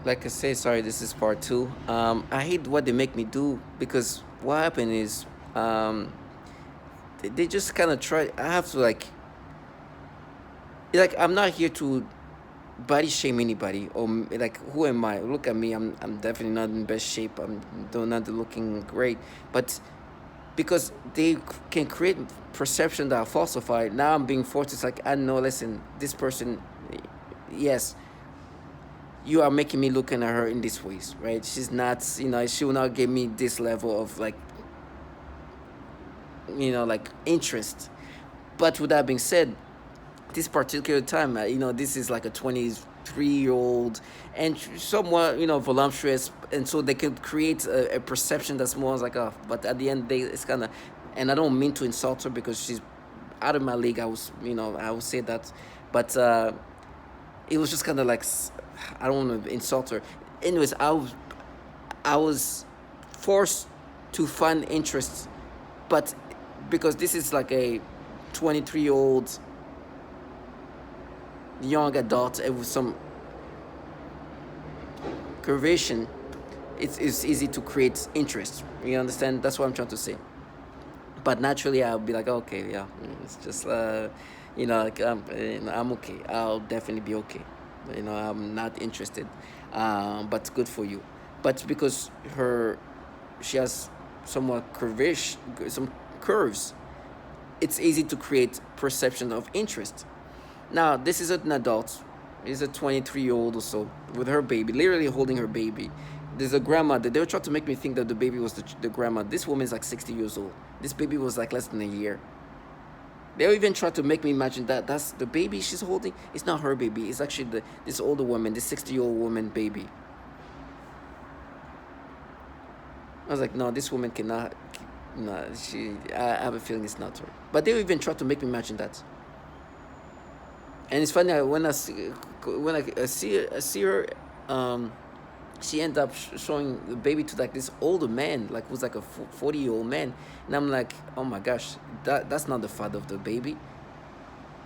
Like I say, sorry, this is part two. I hate what they make me do because what happened is, um, they just kind of try. I have to like I'm not here to body shame anybody or like who am I? Look at me. I'm definitely not in best shape. I'm not looking great, but because they can create perception that are falsified. Now I'm being forced. It's like I know. Listen, this person, yes, you are making me looking at her in these ways, right? She's not, she will not give me this level of like, like interest. But with that being said, this particular time, this is like a 23-year-old and somewhat, voluptuous, and so they can create a perception that's more like, oh, but at the end of the day, it's kind of, and I don't mean to insult her because she's out of my league. I would say that, but it was just kind of like, I don't want to insult her. Anyways, I was forced to find interest, but because this is like a 23-year-old young adult with some curvation, it's easy to create interest. You understand? That's what I'm trying to say. But naturally, I'll be like, okay, yeah, it's just, like, I'm okay. I'll definitely be okay. I'm not interested. But good for you. But because she has somewhat curvish, some curves, it's easy to create perception of interest. Now, this is an adult. He's a 23-year-old or so with her baby, literally holding her baby. There's a grandma that they were trying to make me think that the baby was the grandma. This woman is like 60 years old. This baby was like less than a year. They even tried to make me imagine that that's the baby she's holding. It's not her baby. It's actually this older woman, this 60-year-old woman baby. I was like, no, this woman cannot. No, I have a feeling it's not her. But they even tried to make me imagine that. And it's funny when I see her, um, she ended up showing the baby to like this older man, like who's like a 40-year-old man, and I'm like, oh my gosh, that's not the father of the baby.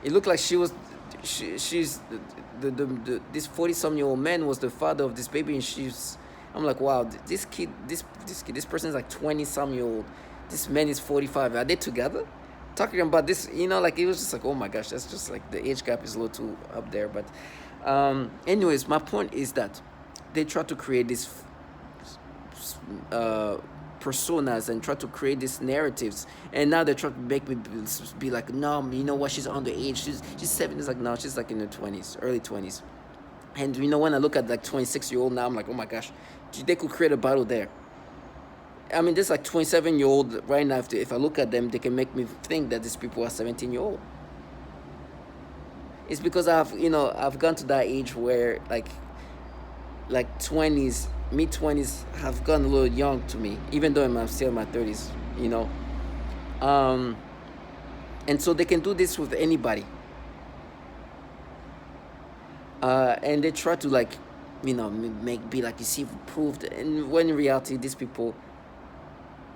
It looked like she's this 40-some-year-old man was the father of this baby, and I'm like, wow, this person is like 20-some-year-old. This man is 45. Are they together? Talking about this, like it was just like, oh my gosh, that's just like the age gap is a little too up there. But, anyways, my point is that they try to create these uh, personas and try to create these narratives, and now they try to make me be like, no, you know what? She's underage. She's 7. It's like, no, she's like in her 20s, early 20s. And when I look at like 26-year-old now, I'm like, oh my gosh, they could create a battle there. I mean, this like 27-year-old right now. If I look at them, they can make me think that these people are 17-year-old. It's because I've gone to that age where like 20s, mid 20s have gone a little young to me, even though I'm still in my 30s. You know, um, and so they can do this with anybody, and they try to like, make be like, you see, proved, and when in reality, these people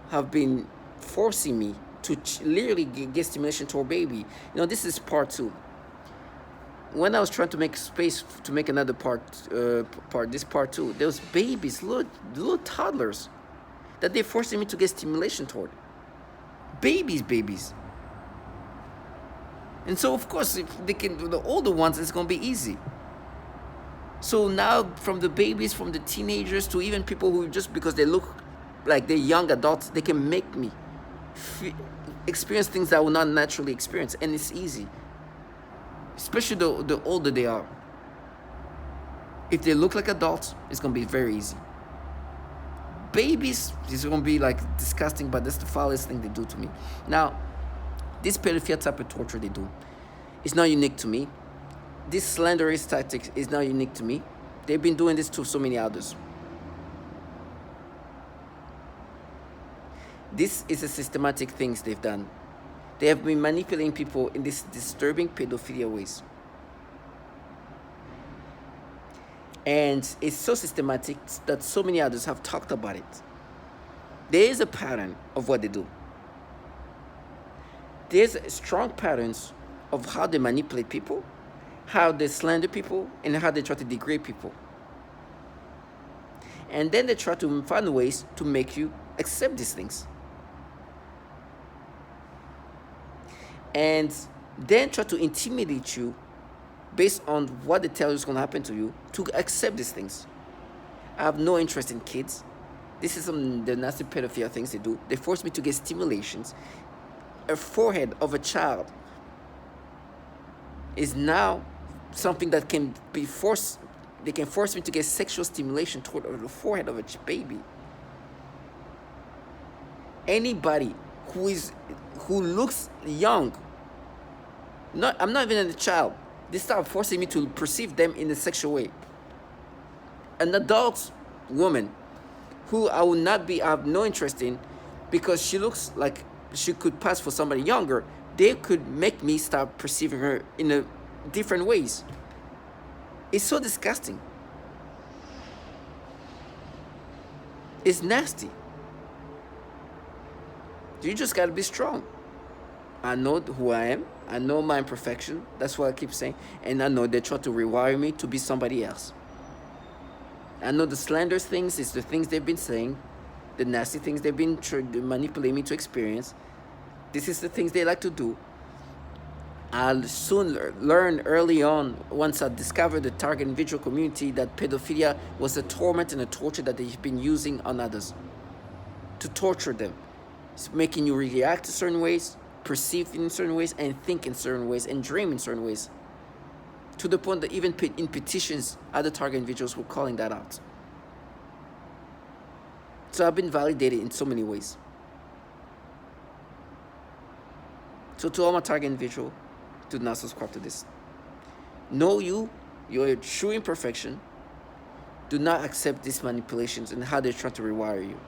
have been forcing me to literally get stimulation to a baby. This is part two. When I was trying to make space to make another this part two, there was babies, little toddlers, that they're forcing me to get stimulation toward. Babies. And so, of course, if they can do the older ones, it's gonna be easy. So now, from the babies, from the teenagers, to even people who just because they look like they're young adults, they can make me experience things that I will not naturally experience, and it's easy. Especially the older they are. If they look like adults, it's gonna be very easy. Babies, it's gonna be like disgusting, but that's the foulest thing they do to me. Now, this pedophilia type of torture they do, it's not unique to me. This slanderous tactics is not unique to me. They've been doing this to so many others. This is a systematic things they've done. They have been manipulating people in these disturbing pedophilia ways. And it's so systematic that so many others have talked about it. There is a pattern of what they do. There's strong patterns of how they manipulate people, how they slander people, and how they try to degrade people. And then they try to find ways to make you accept these things. And then try to intimidate you based on what they tell you is going to happen to you to accept these things. I have no interest in kids. This is some the nasty pedophilia things they do. They force me to get stimulations. A forehead of a child is now something that can be forced. They can force me to get sexual stimulation toward the forehead of a baby. Anybody who looks young, I'm not even a child, they start forcing me to perceive them in a sexual way. An adult woman who I have no interest in because she looks like she could pass for somebody younger, they could make me start perceiving her in a different ways. It's so disgusting. It's nasty. You just gotta be strong. I know who I am. I know my imperfection. That's what I keep saying. And I know they try to rewire me to be somebody else. I know the slanderous things is the things they've been saying, the nasty things they've been manipulating me to experience. This is the things they like to do. I'll soon learn early on, once I discovered the target individual community, that pedophilia was a torment and a torture that they've been using on others to torture them. It's making you react in certain ways, perceive in certain ways, and think in certain ways, and dream in certain ways. To the point that even in petitions, other target individuals were calling that out. So I've been validated in so many ways. So to all my target individual, do not subscribe to this. Know you're a true imperfection. Do not accept these manipulations and how they're trying to rewire you.